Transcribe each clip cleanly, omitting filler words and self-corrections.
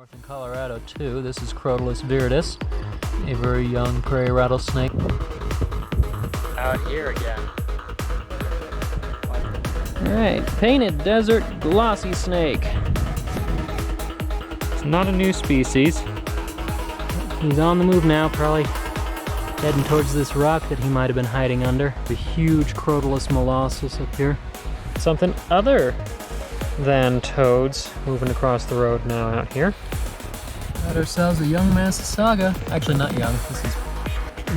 north in Colorado too. This is Crotalus viridis, a very young prairie rattlesnake. Out here again. Alright, painted desert glossy snake. It's not a new species. He's on the move now, probably heading towards this rock that he might have been hiding under. The huge Crotalus molossus up here. Something other than toads moving across the road now out here. Got ourselves a young Massasauga. Actually not young,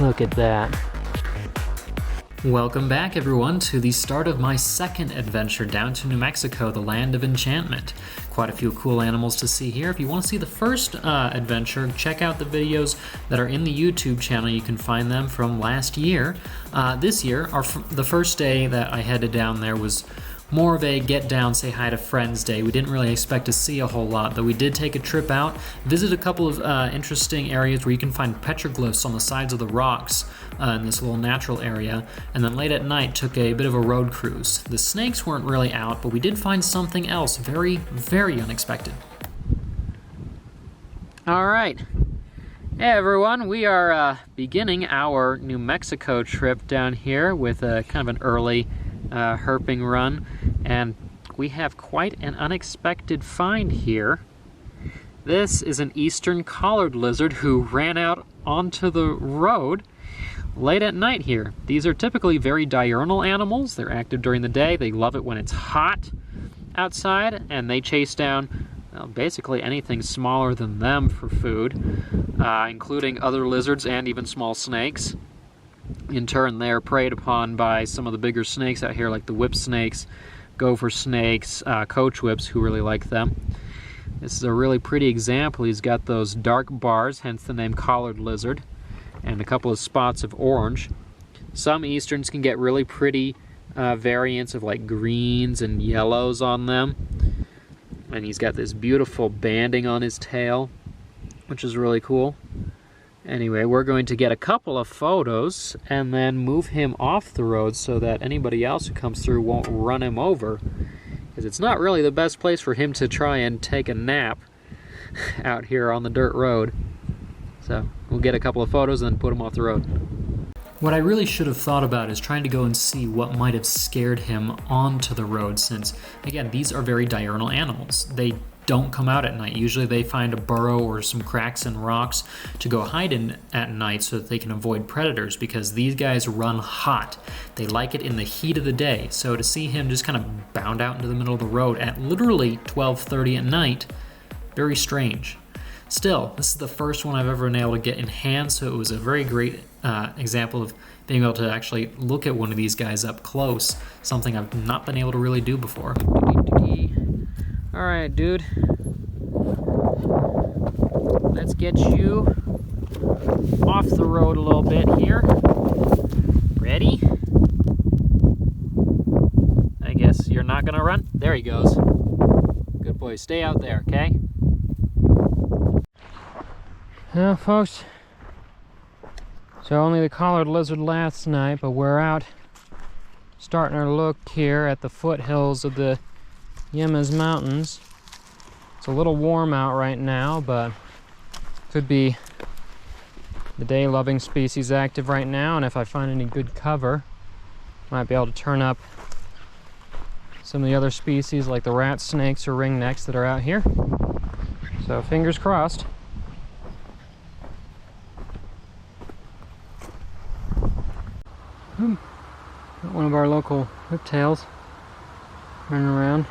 look at that. Welcome back everyone to the start of my second adventure down to New Mexico, the land of enchantment. Quite a few cool animals to see here. If you want to see the first adventure, check out the videos that are in the YouTube channel. You can find them from last year. This year, the first day that I headed down there was more of a get down, say hi to friends day. We didn't really expect to see a whole lot, though we did take a trip out, visit a couple of interesting areas where you can find petroglyphs on the sides of the rocks in this little natural area, and then late at night took a bit of a road cruise. The snakes weren't really out, but we did find something else very, very unexpected. All right. Hey everyone, we are beginning our New Mexico trip down here with a kind of an early herping run, and we have quite an unexpected find here. This is an eastern collared lizard who ran out onto the road late at night here. These are typically very diurnal animals. They're active during the day. They love it when it's hot outside, and they chase down basically anything smaller than them for food, including other lizards and even small snakes. In turn, they're preyed upon by some of the bigger snakes out here, like the whip snakes, gopher snakes, coach whips, who really like them. This is a really pretty example. He's got those dark bars, hence the name collared lizard, and a couple of spots of orange. Some easterns can get really pretty variants of like greens and yellows on them. And he's got this beautiful banding on his tail, which is really cool. Anyway, we're going to get a couple of photos and then move him off the road so that anybody else who comes through won't run him over, because it's not really the best place for him to try and take a nap out here on the dirt road. So we'll get a couple of photos and then put him off the road. What I really should have thought about is trying to go and see what might have scared him onto the road, since, again, these are very diurnal animals. They don't come out at night. Usually they find a burrow or some cracks in rocks to go hide in at night so that they can avoid predators, because these guys run hot. They like it in the heat of the day. So to see him just kind of bound out into the middle of the road at literally 12:30 at night, very strange. Still, this is the first one I've ever been able to get in hand, so it was a very great example of being able to actually look at one of these guys up close, something I've not been able to really do before. All right, dude. Let's get you off the road a little bit here. Ready? I guess you're not gonna run? There he goes. Good boy, stay out there, okay? Well, folks, so only the collared lizard last night, but we're out starting our look here at the foothills of the Yemas Mountains. It's a little warm out right now, but could be the day-loving species active right now, and if I find any good cover, might be able to turn up some of the other species like the rat snakes or ringnecks that are out here. So fingers crossed. Got one of our local whiptails running around.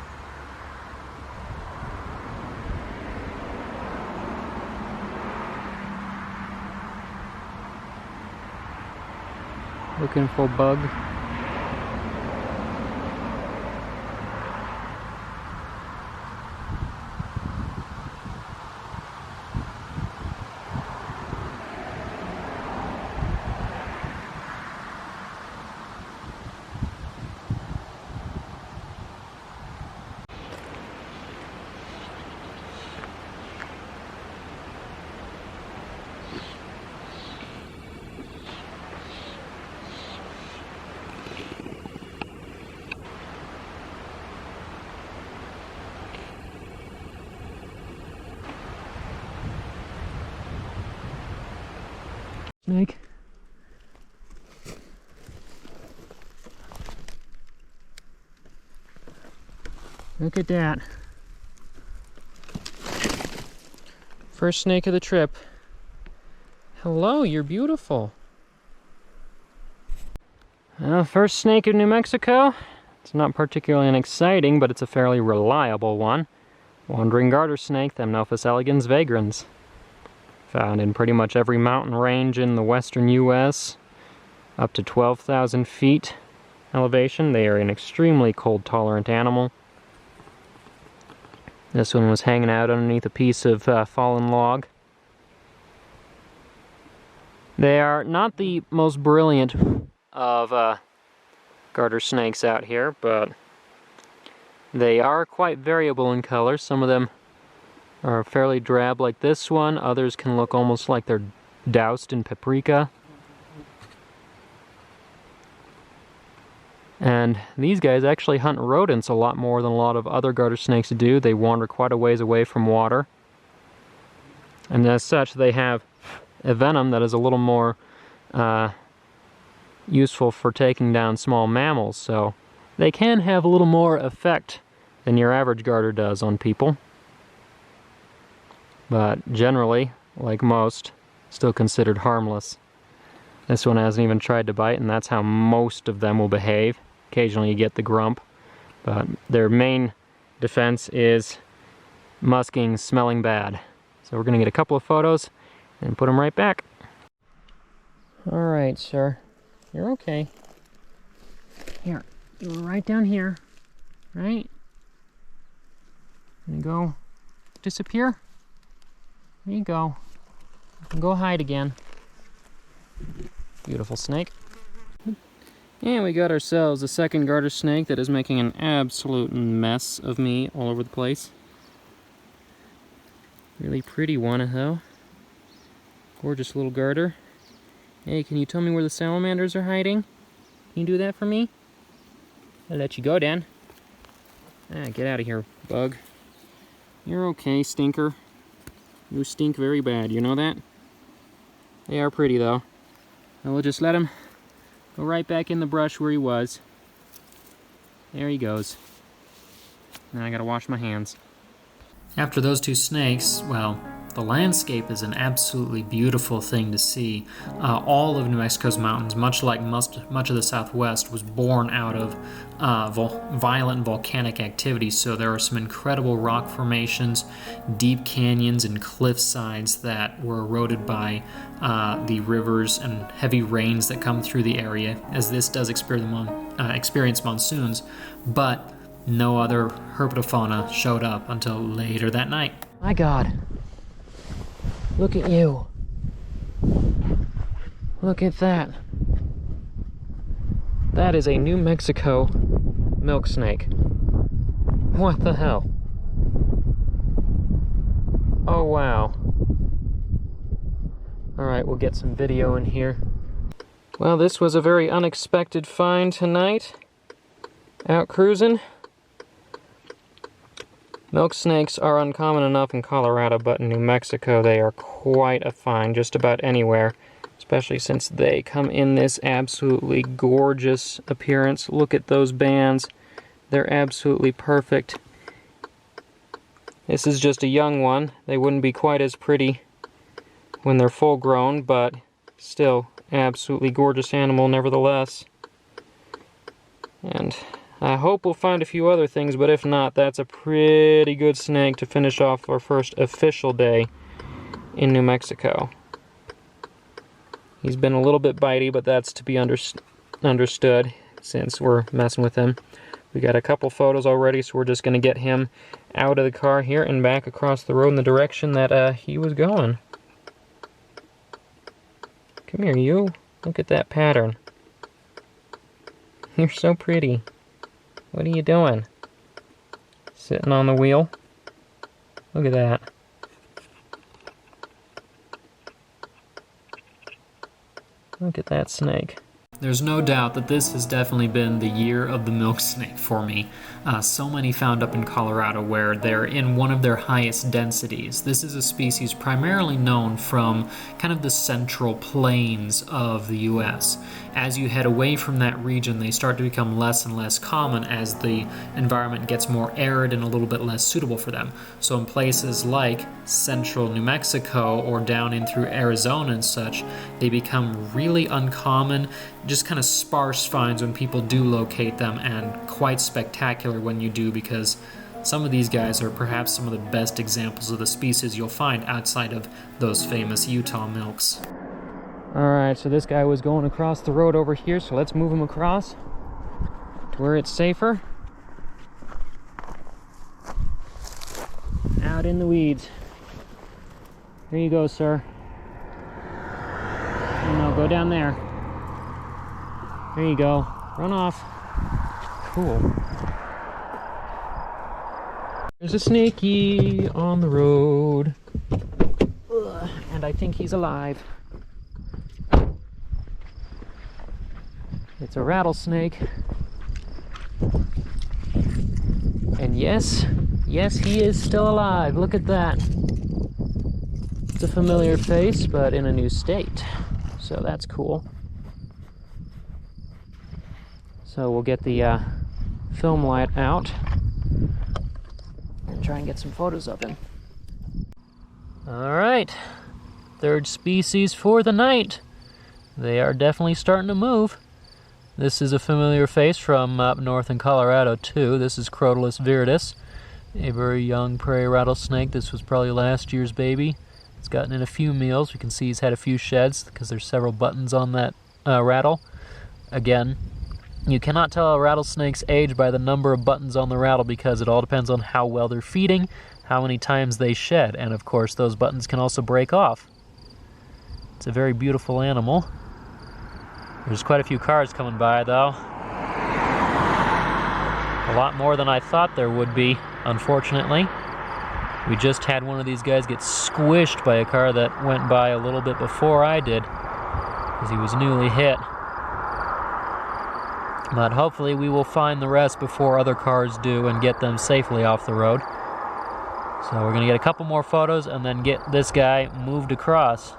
Looking for bug. snake. Look at that. First snake of the trip. Hello, you're beautiful. First snake of New Mexico. It's not particularly exciting, but it's a fairly reliable one. Wandering garter snake, Thamnophis elegans vagrans. Found in pretty much every mountain range in the western U.S. Up to 12,000 feet elevation. They are an extremely cold-tolerant animal. This one was hanging out underneath a piece of fallen log. They are not the most brilliant of garter snakes out here, but they are quite variable in color. Some of them are fairly drab like this one. Others can look almost like they're doused in paprika. And these guys actually hunt rodents a lot more than a lot of other garter snakes do. They wander quite a ways away from water. And as such, they have a venom that is a little more useful for taking down small mammals. So they can have a little more effect than your average garter does on people. But generally, like most, still considered harmless. This one hasn't even tried to bite, and that's how most of them will behave. Occasionally you get the grump, but their main defense is musking, smelling bad. So we're going to get a couple of photos and put them right back. Alright, sir. You're okay. Here, you were right down here, right? And go disappear. There you go. You can go hide again. Beautiful snake. And we got ourselves a second garter snake that is making an absolute mess of me all over the place. Really pretty one, though. Gorgeous little garter. Hey, can you tell me where the salamanders are hiding? Can you do that for me? I'll let you go, Dan. Get out of here, bug. You're okay, stinker. You stink very bad, you know that? They are pretty, though. And we'll just let him go right back in the brush where he was. There he goes. Now I gotta wash my hands. After those two snakes, well, the landscape is an absolutely beautiful thing to see. All of New Mexico's mountains, much like much of the Southwest, was born out of violent volcanic activity. So there are some incredible rock formations, deep canyons, and cliff sides that were eroded by the rivers and heavy rains that come through the area, as this does experience monsoons, but no other herpetofauna showed up until later that night. My God. Look at you. Look at that. That is a New Mexico milk snake. What the hell? Oh, wow. Alright, we'll get some video in here. Well, this was a very unexpected find tonight. Out cruising. Milk snakes are uncommon enough in Colorado, but in New Mexico they are quite a find just about anywhere, especially since they come in this absolutely gorgeous appearance. Look at those bands. They're absolutely perfect. This is just a young one. They wouldn't be quite as pretty when they're full grown, but still absolutely gorgeous animal nevertheless. And I hope we'll find a few other things, but if not, that's a pretty good snake to finish off our first official day in New Mexico. He's been a little bit bitey, but that's to be understood since we're messing with him. We got a couple photos already, so we're just going to get him out of the car here and back across the road in the direction that he was going. Come here, you. Look at that pattern. You're so pretty. What are you doing? Sitting on the wheel? Look at that. Look at that snake. There's no doubt that this has definitely been the year of the milk snake for me. So many found up in Colorado where they're in one of their highest densities. This is a species primarily known from kind of the central plains of the US. As you head away from that region, they start to become less and less common as the environment gets more arid and a little bit less suitable for them. So in places like central New Mexico or down in through Arizona and such, they become really uncommon, just kind of sparse finds when people do locate them, and quite spectacular when you do, because some of these guys are perhaps some of the best examples of the species you'll find outside of those famous Utah milks. Alright, so this guy was going across the road over here, so let's move him across to where it's safer. Out in the weeds. Here you go, sir. No, go down there. There you go. Run off. Cool. There's a snaky on the road. Ugh, and I think he's alive. It's a rattlesnake. And yes, he is still alive. Look at that. It's a familiar face, but in a new state. So that's cool. So we'll get the film light out and try and get some photos of him. All right, third species for the night. They are definitely starting to move. This is a familiar face from up north in Colorado too. This is Crotalus viridis, a very young prairie rattlesnake. This was probably last year's baby. It's gotten in a few meals. We can see he's had a few sheds because there's several buttons on that rattle. Again, you cannot tell a rattlesnake's age by the number of buttons on the rattle because it all depends on how well they're feeding, how many times they shed, and of course those buttons can also break off. It's a very beautiful animal. There's quite a few cars coming by though. A lot more than I thought there would be, unfortunately. We just had one of these guys get squished by a car that went by a little bit before I did, because he was newly hit. But hopefully we will find the rest before other cars do and get them safely off the road. So we're going to get a couple more photos and then get this guy moved across.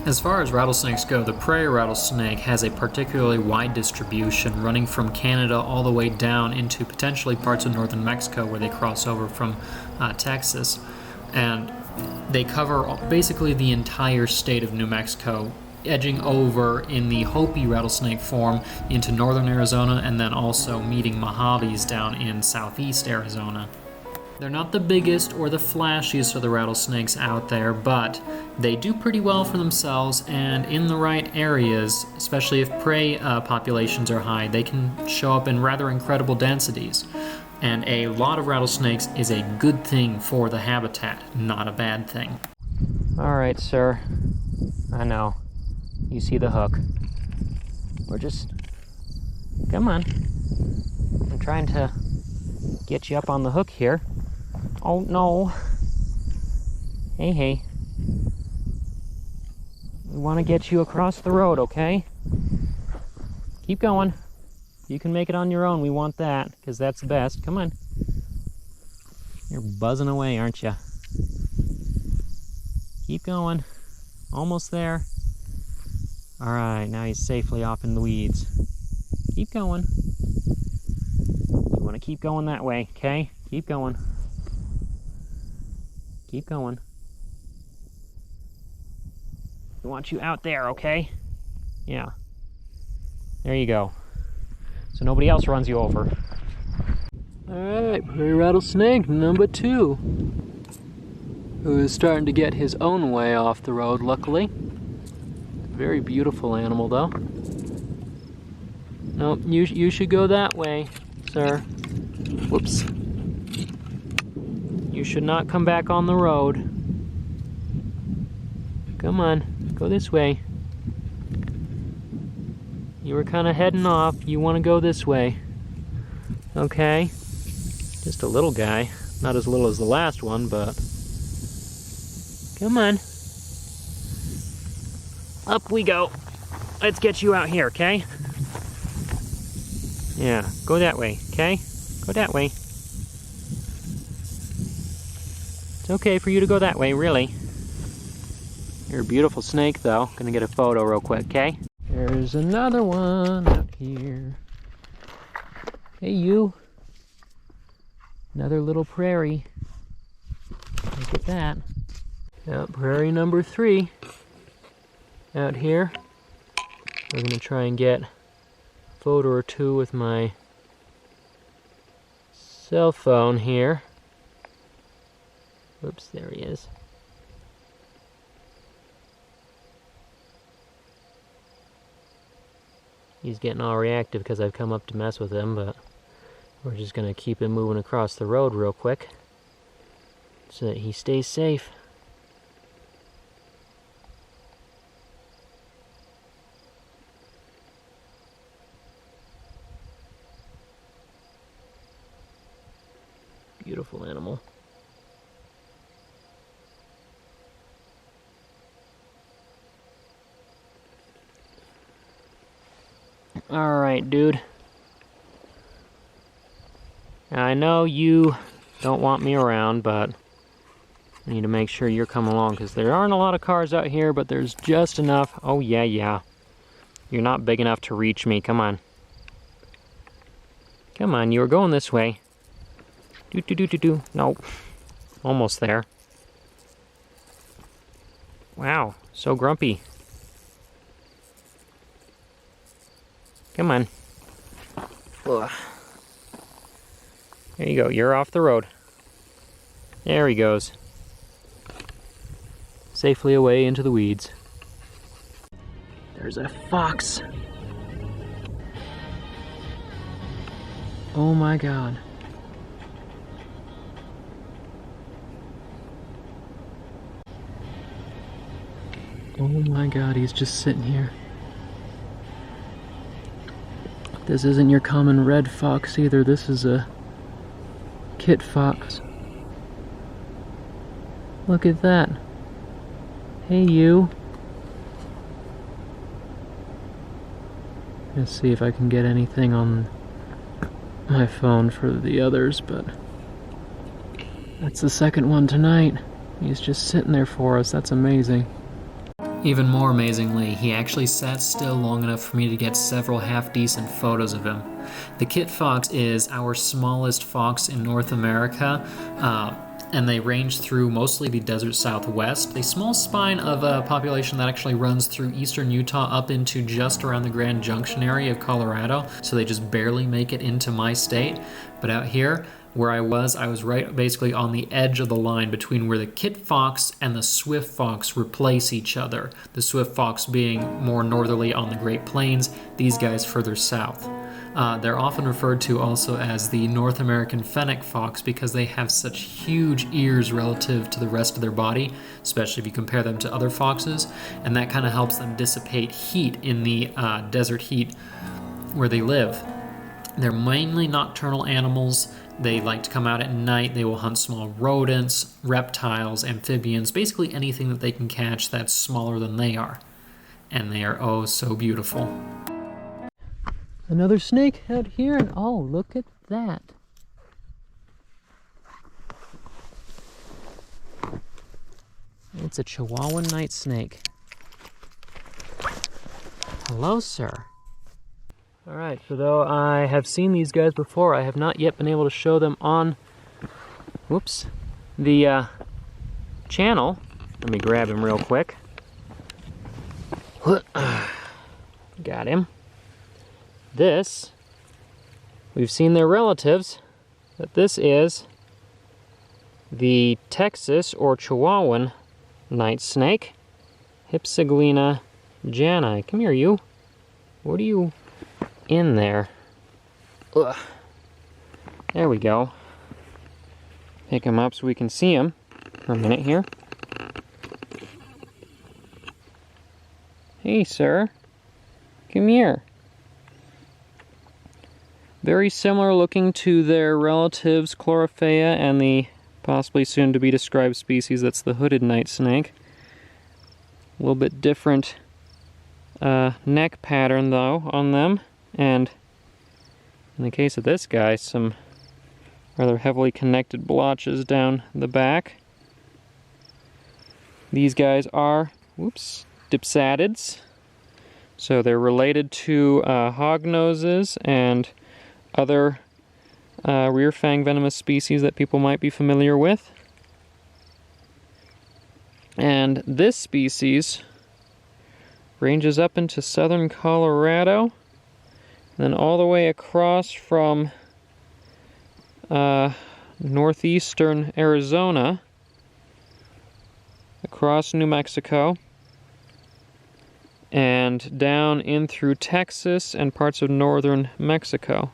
As far as rattlesnakes go, the prairie rattlesnake has a particularly wide distribution, running from Canada all the way down into potentially parts of northern Mexico where they cross over from Texas. And they cover basically the entire state of New Mexico, edging over in the Hopi rattlesnake form into northern Arizona, and then also meeting Mojaves down in southeast Arizona. They're not the biggest or the flashiest of the rattlesnakes out there, but they do pretty well for themselves, and in the right areas, especially if prey populations are high, they can show up in rather incredible densities. And a lot of rattlesnakes is a good thing for the habitat, not a bad thing. All right, sir. I know. You see the hook. We're just... Come on. I'm trying to get you up on the hook here. Oh, no. Hey. We want to get you across the road, okay? Keep going. You can make it on your own. We want that, because that's the best. Come on. You're buzzing away, aren't you? Keep going. Almost there. All right, now he's safely off in the weeds. Keep going. You want to keep going that way, okay? Keep going. Keep going. We want you out there, okay? Yeah. There you go. So nobody else runs you over. Alright, prairie rattlesnake number 2. Who is starting to get his own way off the road, luckily. Very beautiful animal, though. No, you should go that way, sir. Whoops. You should not come back on the road. Come on, go this way. You were kind of heading off. You want to go this way. Okay. Just a little guy. Not as little as the last one, but... Come on. Up we go. let's get you out here, okay? Yeah, go that way, okay? Go that way. It's okay for you to go that way, really. You're a beautiful snake, though. Gonna get a photo real quick, okay? There's another one out here. Hey, you. Another little prairie. Look at that. Now, prairie number 3 out here. We're gonna try and get a photo or two with my cell phone here. Oops, there he is. He's getting all reactive because I've come up to mess with him, but we're just gonna keep him moving across the road real quick so that he stays safe. Beautiful animal. Alright, dude. Now, I know you don't want me around, but I need to make sure you're coming along because there aren't a lot of cars out here, but there's just enough. Oh, yeah. You're not big enough to reach me. Come on. Come on, you were going this way. Do. Nope. Almost there. Wow, so grumpy. Come on. Ugh. There you go, you're off the road. There he goes. Safely away into the weeds. There's a fox. Oh my God. Oh my God, he's just sitting here. This isn't your common red fox either. This is a kit fox. Look at that. Hey, you. Let's see if I can get anything on my phone for the others, but that's the second one tonight. He's just sitting there for us. That's amazing. Even more amazingly, he actually sat still long enough for me to get several half-decent photos of him. The kit fox is our smallest fox in North America, and they range through mostly the desert southwest. A small spine of a population that actually runs through eastern Utah up into just around the Grand Junction area of Colorado, so they just barely make it into my state. But out here, where I was right basically on the edge of the line between where the kit fox and the swift fox replace each other. The swift fox being more northerly on the Great Plains, these guys further south. They're often referred to also as the North American fennec fox because they have such huge ears relative to the rest of their body, especially if you compare them to other foxes, and that kind of helps them dissipate heat in the desert heat where they live. They're mainly nocturnal animals. They like to come out at night. They will hunt small rodents, reptiles, amphibians, basically anything that they can catch that's smaller than they are. And they are oh so beautiful. Another snake out here, and oh, look at that. It's a Chihuahuan night snake. Hello, sir. Alright, so though I have seen these guys before, I have not yet been able to show them on, the channel. Let me grab him real quick. Got him. This, we've seen their relatives, but this is the Texas or Chihuahuan night snake, Hypsiglena jani. Come here, you. What are you in there? Ugh. There we go. Pick him up so we can see him for a minute here. Hey, sir. Come here. Very similar looking to their relatives, Chlorophaea, and the possibly soon to be described species that's the hooded night snake. A little bit different neck pattern though on them, and in the case of this guy, some rather heavily connected blotches down the back. These guys are, dipsadids, so they're related to hognoses and other rear fang venomous species that people might be familiar with. And this species ranges up into southern Colorado, then all the way across from northeastern Arizona, across New Mexico, and down in through Texas and parts of northern Mexico.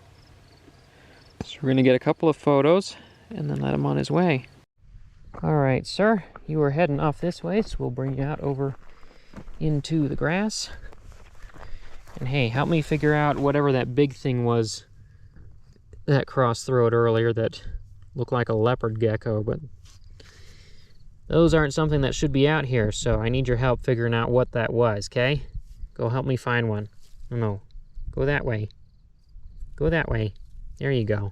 So we're going to get a couple of photos and then let him on his way. Alright, sir, you were heading off this way, so we'll bring you out over into the grass. And hey, help me figure out whatever that big thing was that crossed the road earlier that looked like a leopard gecko, but those aren't something that should be out here, so I need your help figuring out what that was, okay? Go help me find one. No, go that way. Go that way. There you go.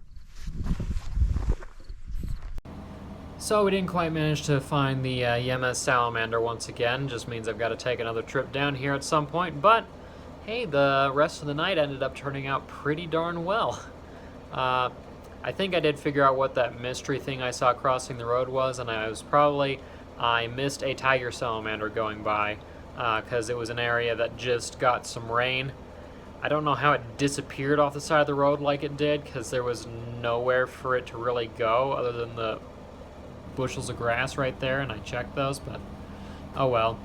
So we didn't quite manage to find the Yemes salamander once again. Just means I've got to take another trip down here at some point, but hey, the rest of the night ended up turning out pretty darn well. I think I did figure out what that mystery thing I saw crossing the road was, and I missed a tiger salamander going by, because it was an area that just got some rain. I don't know how it disappeared off the side of the road like it did, because there was nowhere for it to really go other than the bushels of grass right there, and I checked those, but oh well.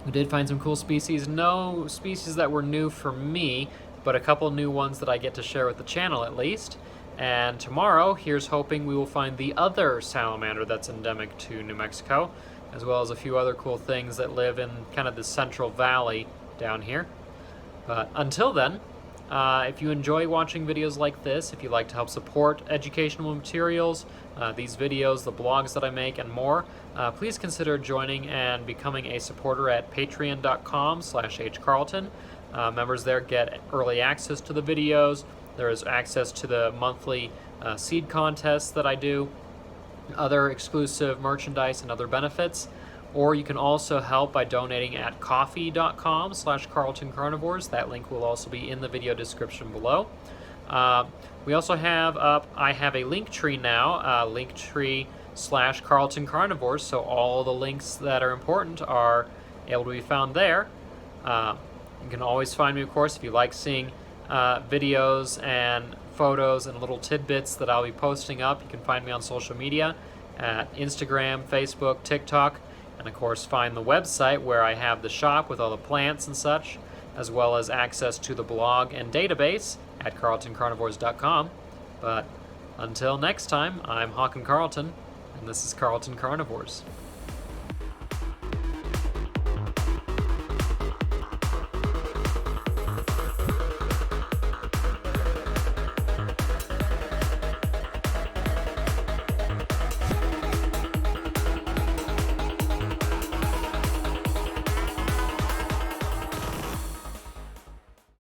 We did find some cool species. No species that were new for me, but a couple new ones that I get to share with the channel at least. And tomorrow, here's hoping we will find the other salamander that's endemic to New Mexico, as well as a few other cool things that live in kind of the Central Valley down here. But until then, if you enjoy watching videos like this, if you'd like to help support educational materials, these videos, the blogs that I make, and more, please consider joining and becoming a supporter at patreon.com/hcarlton. Members there get early access to the videos. There is access to the monthly seed contests that I do, other exclusive merchandise and other benefits. Or you can also help by donating at coffee.com/carltoncarnivores. That link will also be in the video description below. We also have I have a link tree now, linktree/carltoncarnivores, so all the links that are important are able to be found there. You can always find me, of course, if you like seeing videos and photos and little tidbits that I'll be posting up. You can find me on social media at Instagram, Facebook, TikTok, and of course find the website where I have the shop with all the plants and such, as well as access to the blog and database at carltoncarnivores.com. But until next time, I'm Hawken Carlton, and this is Carlton Carnivores.